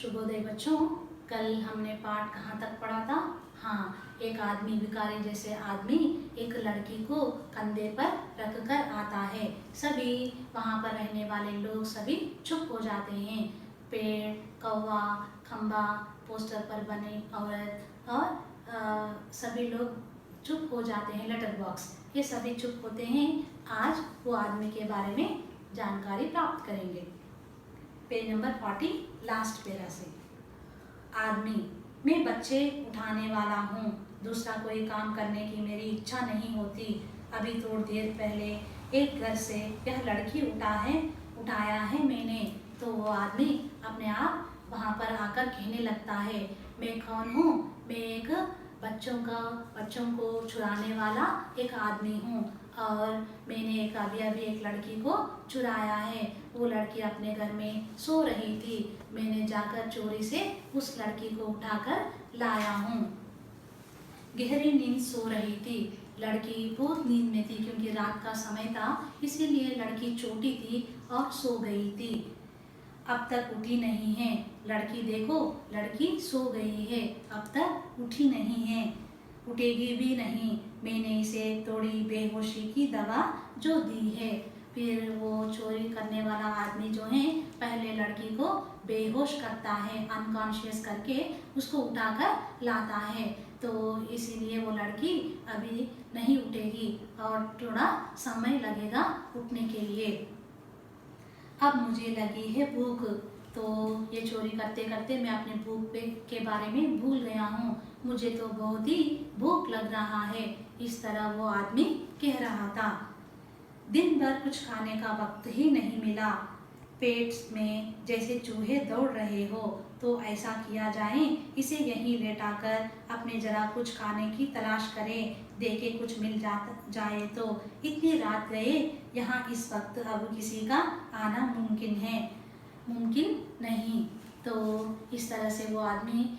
शुभोदय बच्चों। कल हमने पाठ कहाँ तक पढ़ा था? हाँ, एक आदमी भिखारी जैसे आदमी एक लड़की को कंधे पर रखकर आता है। सभी वहाँ पर रहने वाले लोग सभी चुप हो जाते हैं। पेड़, कौवा, खंबा, पोस्टर पर बने औरत और सभी लोग चुप हो जाते हैं। लेटर बॉक्स, ये सभी चुप होते हैं। आज वो आदमी के बारे में जानकारी प्राप्त करेंगे। पेज नंबर 40 लास्ट पैरा से। आदमी, मैं बच्चे उठाने वाला हूँ, दूसरा कोई काम करने की मेरी इच्छा नहीं होती। अभी थोड़ी देर पहले एक घर से यह लड़की उठाया है मैंने। तो वो आदमी अपने आप वहाँ पर आकर कहने लगता है, मैं कौन हूँ? मैं एक बच्चों को चुराने वाला एक आदमी हूँ और मैंने अभी एक लड़की को चुराया है। वो लड़की अपने घर में सो रही थी। मैंने जाकर चोरी से उस लड़की को उठाकर लाया हूँ। गहरी नींद सो रही थी। लड़की बहुत नींद में थी क्योंकि रात का समय था, इसीलिए लड़की छोटी थी और सो गई थी। अब तक उठी नहीं है। लड़की देखो, लड़की सो गई है, अब तक उठी नहीं है, उठेगी भी नहीं। मैंने इसे थोड़ी बेहोशी की दवा जो दी है। फिर वो चोरी करने वाला आदमी जो है पहले लड़की को बेहोश करता है, अनकॉन्शियस करके उसको उठाकर लाता है। तो इसीलिए वो लड़की अभी नहीं उठेगी और थोड़ा समय लगेगा उठने के लिए। अब मुझे लगी है भूख, तो ये चोरी करते करते मैं अपने भूख के बारे में भूल गया हूँ। मुझे तो बहुत ही भूख लग रहा है। इस तरह वो आदमी कह रहा था। दिन भर कुछ खाने का वक्त ही नहीं मिला। पेट में जैसे चूहे दौड़ रहे हो, तो ऐसा किया जाए, इसे यहीं लेटाकर अपने जरा कुछ खाने की तलाश करें, देखे कुछ मिल जाए तो। इतनी रात गए, यहाँ इस वक्त अब किसी का आना मुमकिन नहीं। तो इस तरह से वो आदमी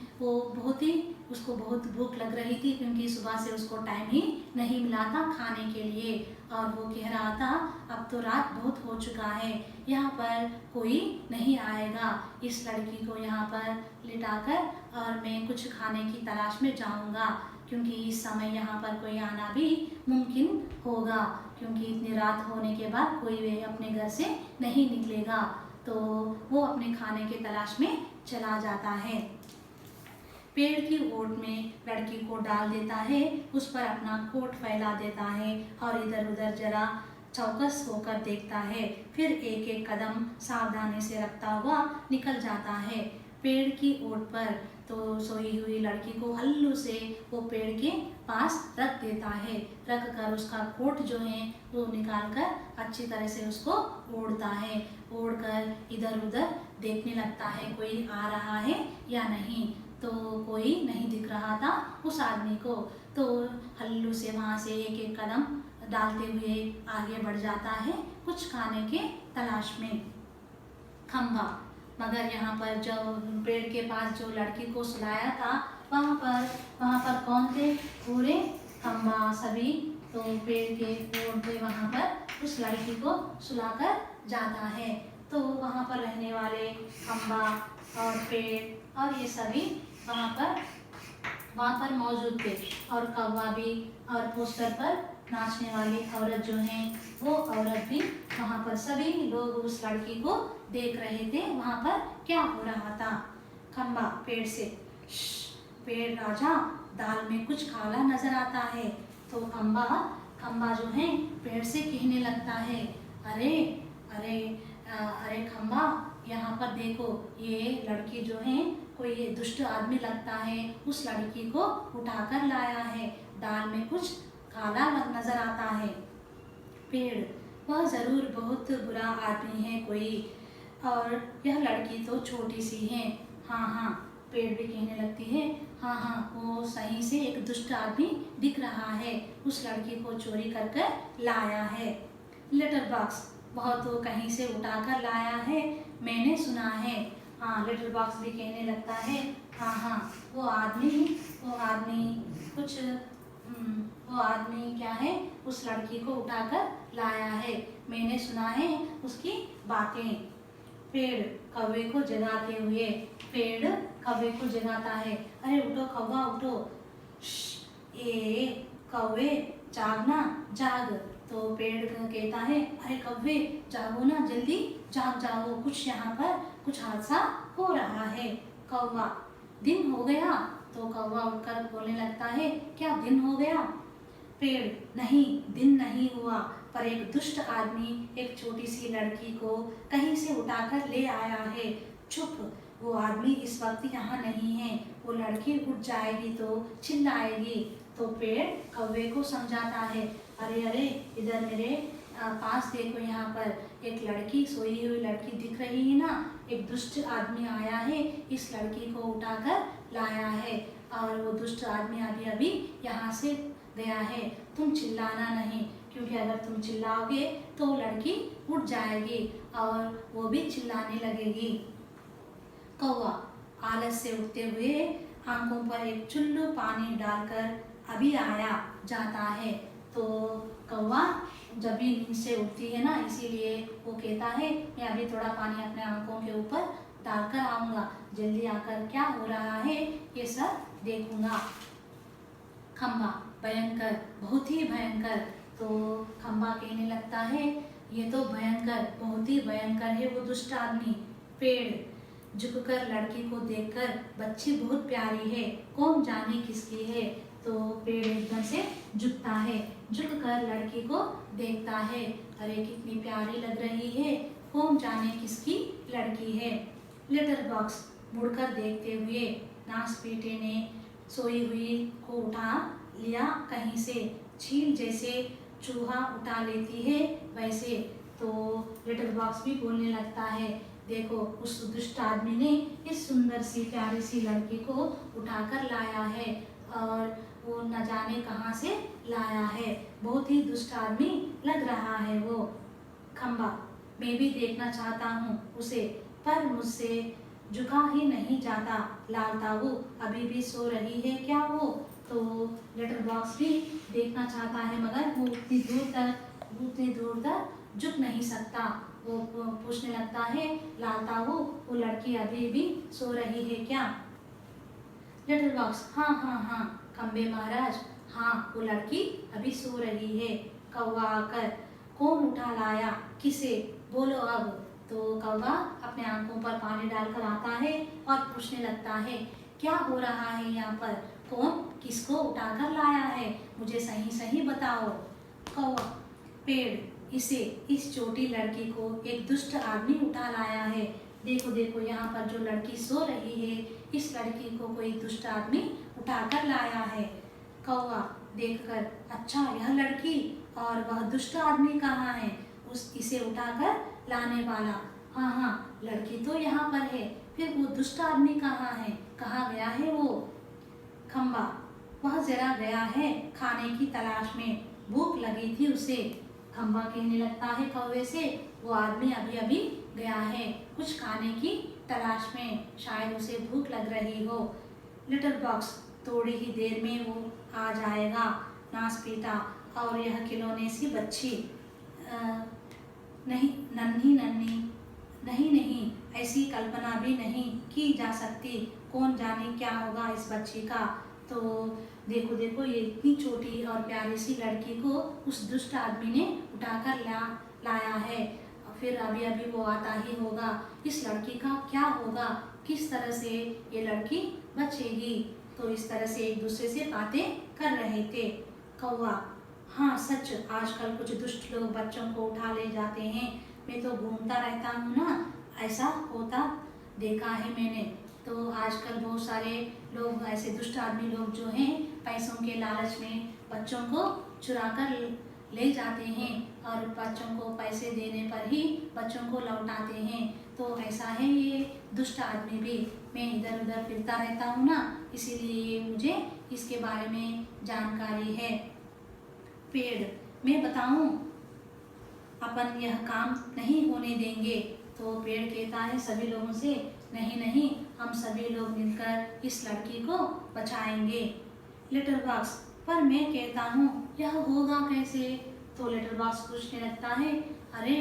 उसको बहुत भूख लग रही थी क्योंकि सुबह से उसको टाइम ही नहीं मिला था खाने के लिए। और वो कह रहा था, अब तो रात बहुत हो चुका है, यहाँ पर कोई नहीं आएगा। इस लड़की को यहाँ पर लिटाकर और मैं कुछ खाने की तलाश में जाऊँगा, क्योंकि इस समय यहाँ पर कोई आना भी मुमकिन होगा, क्योंकि इतनी रात होने के बाद कोई अपने घर से नहीं निकलेगा। तो वो अपने खाने के तलाश में चला जाता है। पेड़ की ओट में लड़की को डाल देता है, उस पर अपना कोट फैला देता है और इधर उधर जरा चौकस होकर देखता है। फिर एक एक कदम सावधानी से रखता हुआ निकल जाता है। पेड़ की ओट पर तो सोई हुई लड़की को हल्लू से वो पेड़ के पास रख देता है। रख कर उसका कोट जो है वो निकाल कर अच्छी तरह से उसको ओढ़ता है। ओढ़ कर इधर उधर देखने लगता है, कोई आ रहा है या नहीं। तो कोई नहीं दिख रहा था उस आदमी को। तो हल्लू से वहाँ से एक एक कदम डालते हुए आगे बढ़ जाता है कुछ खाने के तलाश में। खंबा, मगर यहाँ पर जो पेड़ के पास जो लड़की को सुलाया था वहाँ पर कौन थे? पूरे खंबा सभी। तो पेड़ के ओर पे वहाँ पर उस लड़की को सुलाकर जाता है। तो वहाँ पर रहने वाले खंबा और पेड़ और ये सभी वहाँ पर मौजूद थे, और कौवा भी, और पोस्टर पर नाचने वाली औरत जो है वो औरत भी, वहाँ पर सभी लोग उस लड़की को देख रहे थे वहाँ पर क्या हो रहा था। खंबा पेड़ से, पेड़ राजा, दाल में कुछ काला नजर आता है। तो खंबा जो है पेड़ से कहने लगता है, अरे अरे अरे खंबा, यहाँ पर देखो, ये लड़की जो है कोई दुष्ट आदमी लगता है, उस लड़की को उठाकर लाया है, दाल में कुछ काला नजर आता है। पेड़, वह जरूर बहुत बुरा आदमी है कोई, और यह लड़की तो छोटी सी है। हाँ, पेड़ भी कहने लगती है, हाँ, वो सही से एक दुष्ट आदमी दिख रहा है, उस लड़की को चोरी कर लाया है। लेटर बॉक्स, वह तो कहीं से उठाकर लाया है, मैंने सुना है। हाँ, लेटर बॉक्स भी कहने लगता है, हाँ, वो आदमी क्या है, उस लड़की को उठाकर लाया है, मैंने सुना है उसकी बातें। पेड़ कौवे को जगाते हुए। पेड़ कौवे को जगाता है। अरे उठो कौवा उठो, ये कौवे जागना जाग। तो पेड़ कहता है अरे कौवे जागो ना, जल्दी जाग जाओ, कुछ यहाँ पर कुछ हादसा हो रहा है। कौवा दिन हो गया। तो कौवा उठकर बोलने लगता है क्या दिन हो गया? पेड़ नहीं, दिन नहीं हुआ, पर एक दुष्ट आदमी एक छोटी सी लड़की को कहीं से उठाकर ले आया है। चुप, वो आदमी इस वक्त यहाँ नहीं है, वो लड़की उठ जाएगी तो चिल्लाएगी। तो पेड़ कौवे को समझाता है अरे अरे इधर मेरे पास देखो, यहाँ पर एक लड़की, सोई हुई लड़की दिख रही है ना, एक दुष्ट आदमी आया है, इस लड़की को उठाकर लाया है और वो दुष्ट आदमी अभी अभी यहाँ से गया है। तुम चिल्लाना नहीं, क्योंकि अगर तुम चिल्लाओगे तो लड़की उठ जाएगी और वो भी चिल्लाने लगेगी। कौवा आलस से उठते हुए आंखों पर एक चुल्लू पानी डालकर अभी आया जाता है। तो कौवा जब भी नींद से उठती है ना, इसीलिए वो कहता है मैं अभी थोड़ा पानी अपने आंखों के ऊपर डालकर आऊँगा, जल्दी आकर क्या हो रहा है ये सब देखूँगा। खम्बा भयंकर, बहुत ही भयंकर। तो खम्बा कहने लगता है ये तो भयंकर, बहुत ही भयंकर है वो दुष्ट आदमी। पेड़ झुककर लड़की को देखकर बच्ची बहुत प्यारी है, कौन जाने किसकी है। तो पेड़ एकदम से झुकता है, झुककर लड़की को देखता है, अरे कितनी प्यारी लग रही है, कौन जाने किसकी लड़की है। लेटर बॉक्स मुड़कर देखते हुए नासपीटे ने सोई हुई को उठा लिया कहीं से, चील जैसे चूहा उठा लेती है वैसे। तो लेटर बॉक्स भी बोलने लगता है देखो उस दुष्ट आदमी ने इस सुंदर सी प्यारी सी लड़की को उठाकर लाया है और वो न जाने कहाँ से लाया है, बहुत ही दुष्ट आदमी लग रहा है वो। खम्बा मैं भी देखना चाहता हूँ उसे, पर मुझसे झुका ही नहीं जाता। लाल ताऊ अभी भी सो रही है क्या वो? तो लेटर बॉक्स भी देखना चाहता है, मगर वो उतनी दूर तक झुक नहीं सकता। वो पूछने लगता है लाल ताऊ वो लड़की अभी भी सो रही है क्या? लेटर बॉक्स हाँ हाँ हाँ खम्बे महाराज, हाँ वो लड़की अभी सो रही है। कौवा आकर कौन उठा लाया, किसे, बोलो अब। तो कौवा अपने आंखों पर पानी डालकर आता है और पूछने लगता है क्या हो रहा है यहाँ पर, कौन किसको उठाकर लाया है, मुझे सही सही बताओ। कौवा पेड़ इस छोटी लड़की को एक दुष्ट आदमी उठा लाया है। देखो देखो यहाँ पर जो लड़की सो रही है, इस लड़की को कोई दुष्ट आदमी उठाकर लाया है। कौवा देखकर अच्छा यह लड़की और वह दुष्ट आदमी कहाँ है, इसे उठाकर लाने वाला। हाँ हाँ लड़की तो यहाँ पर है, फिर वो दुष्ट आदमी कहाँ है, कहाँ गया है वो? खम्बा वह जरा गया है खाने की तलाश में, भूख लगी थी उसे। खम्बा कहने लगता है कौवे से वो आदमी अभी अभी गया है कुछ खाने की तलाश में, शायद उसे भूख लग रही हो। लेटर बॉक्स थोड़ी ही देर में वो आ जाएगा। नासपीटा और यह खिलौने सी बच्ची नहीं, नन्ही नन्ही, नहीं ऐसी कल्पना भी नहीं की जा सकती, कौन जाने क्या होगा इस बच्ची का। तो देखो देखो ये इतनी छोटी और प्यारी सी लड़की को उस दुष्ट आदमी ने उठाकर लाया है, फिर अभी अभी वो आता ही होगा। इस लड़की का क्या होगा, किस तरह से ये लड़की बचेगी। तो इस तरह से एक दूसरे से बातें कर रहे थे। कौवा हाँ सच, आजकल कुछ दुष्ट लोग बच्चों को उठा ले जाते हैं, मैं तो घूमता रहता हूँ ना, ऐसा होता देखा है मैंने। तो आजकल बहुत सारे लोग ऐसे दुष्ट आदमी लोग जो हैं पैसों के लालच में बच्चों को चुरा कर ले जाते हैं और बच्चों को पैसे देने पर ही बच्चों को लौटाते हैं। तो ऐसा है ये दुष्ट आदमी भी, मैं इधर उधर फिरता रहता हूँ ना, इसीलिए मुझे इसके बारे में जानकारी है। पेड़ मैं बताऊँ, अपन यह काम नहीं होने देंगे। तो पेड़ कहता है सभी लोगों से नहीं नहीं, हम सभी लोग मिलकर इस लड़की को बचाएंगे। लेटर बॉक्स पर मैं कहता हूँ यह होगा कैसे? तो लेटर बॉक्स पूछने लगता है अरे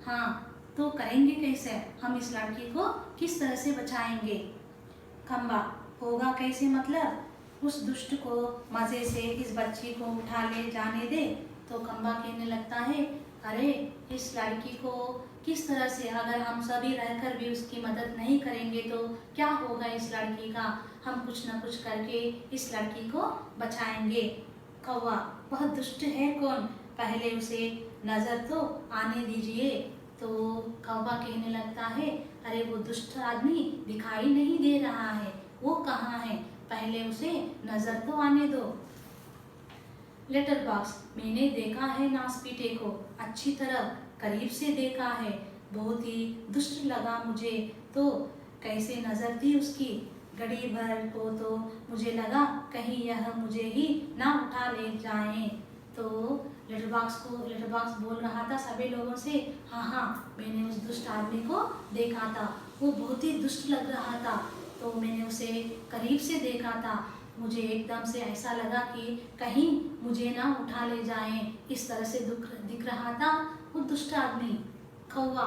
हाँ तो करेंगे कैसे, हम इस लड़की को किस तरह से बचाएंगे। खम्बा, होगा कैसे मतलब उस दुष्ट को मज़े से इस बच्ची को उठा ले जाने दे। तो खम्बा कहने लगता है, अरे इस लड़की को किस तरह से, अगर हम सभी रहकर भी उसकी मदद नहीं करेंगे तो क्या होगा इस लड़की का, हम कुछ न कुछ करके इस लड़की को बचाएंगे। कौवा, बहुत दुष्ट है कौन, पहले उसे नज़र तो आने दीजिए। तो कौवा कहने लगता है, अरे वो दुष्ट आदमी दिखाई नहीं दे रहा है, वो कहाँ है, पहले उसे नज़र तो आने दो। लेटर बॉक्स, मैंने देखा है नासपीटे को, अच्छी तरह करीब से देखा है, बहुत ही दुष्ट लगा मुझे। तो कैसे नज़र थी उसकी, घड़ी भर को तो मुझे लगा कहीं यह मुझे ही ना उठा ले जाएं। तो लेटर बॉक्स बोल रहा था सभी लोगों से, हाँ मैंने उस दुष्ट आदमी को देखा था, वो बहुत ही दुष्ट लग रहा था, तो मैंने उसे करीब से देखा था, मुझे एकदम से ऐसा लगा कि कहीं मुझे ना उठा ले जाएं, इस तरह से दिख रहा था वो दुष्ट आदमी। कौवा,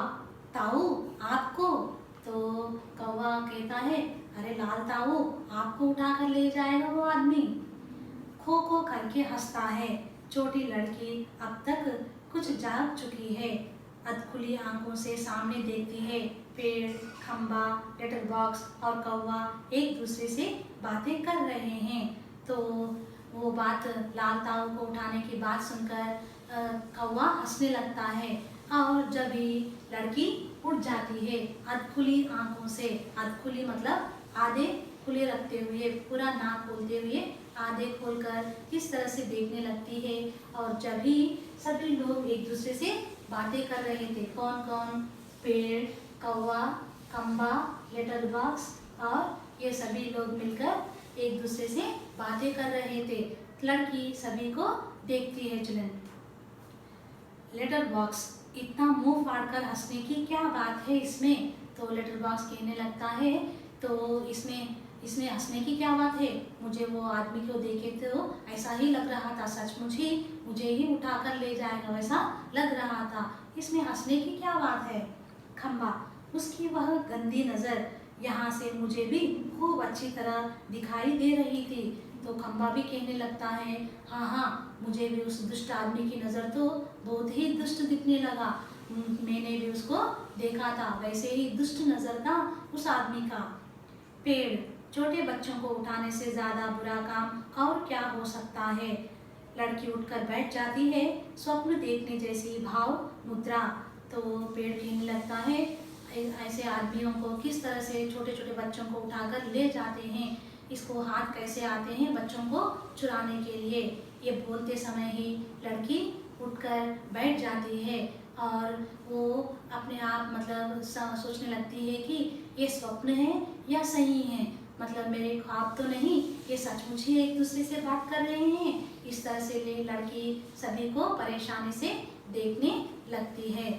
ताऊ आपको, तो कौवा कहता है, अरे लाल ताऊ आपको उठा कर ले जाएगा वो आदमी। खो खो करके हंसता है, छोटी लड़की अब तक कुछ जाग चुकी है, अधखुली आंखों से सामने देखती है। पेड़, खम्बा, लेटर बॉक्स और कौवा एक दूसरे से बातें कर रहे हैं। तो वो बात, लाल ताऊ को उठाने की बात सुनकर कौवा हंसने लगता है, और जब ही लड़की उठ जाती है अधखुली आंखों से, अधखुली मतलब आधे खुले रखते हुए, पूरा नाक खोलते हुए आधे खोलकर इस तरह से देखने लगती है। और जब ही सभी लोग एक दूसरे से बातें कर रहे थे, कौन कौन, पेड़, कौवा, खम्बा, लेटर बॉक्स और ये सभी लोग मिलकर एक दूसरे से बातें कर रहे थे। लड़की सभी को देखती है चलन। लेटर बॉक्स, इतना मुंह फाड़कर हंसने की क्या बात है इसमें। तो लेटर बॉक्स कहने लगता है, तो इसमें हंसने की क्या बात है, मुझे वो आदमी को देखे तो ऐसा ही लग रहा था, सचमुच ही मुझे ही उठाकर ले जाएगा वैसा लग रहा था, इसमें हंसने की क्या बात है। खम्बा, उसकी वह गंदी नज़र यहाँ से मुझे भी खूब अच्छी तरह दिखाई दे रही थी। तो खम्बा भी कहने लगता है, हाँ मुझे भी उस दुष्ट आदमी की नज़र तो बहुत ही दुष्ट दिखने लगा, मैंने भी उसको देखा था, वैसे ही दुष्ट नज़र था उस आदमी का। पेड़, छोटे बच्चों को उठाने से ज़्यादा बुरा काम और क्या हो सकता है। लड़की उठकर बैठ जाती है, स्वप्न देखने जैसी भाव मुद्रा। तो पेड़ कहने लगता है, ऐसे आदमियों को किस तरह से छोटे छोटे बच्चों को उठाकर ले जाते हैं, इसको हाथ कैसे आते हैं बच्चों को चुराने के लिए। ये बोलते समय ही लड़की उठकर बैठ जाती है और वो अपने आप मतलब सोचने लगती है कि ये स्वप्न है या सही है, मतलब मेरे ख्वाब तो नहीं, ये सचमुच ही एक दूसरे से बात कर रहे हैं। इस तरह से लड़की सभी को परेशानी से देखने लगती है।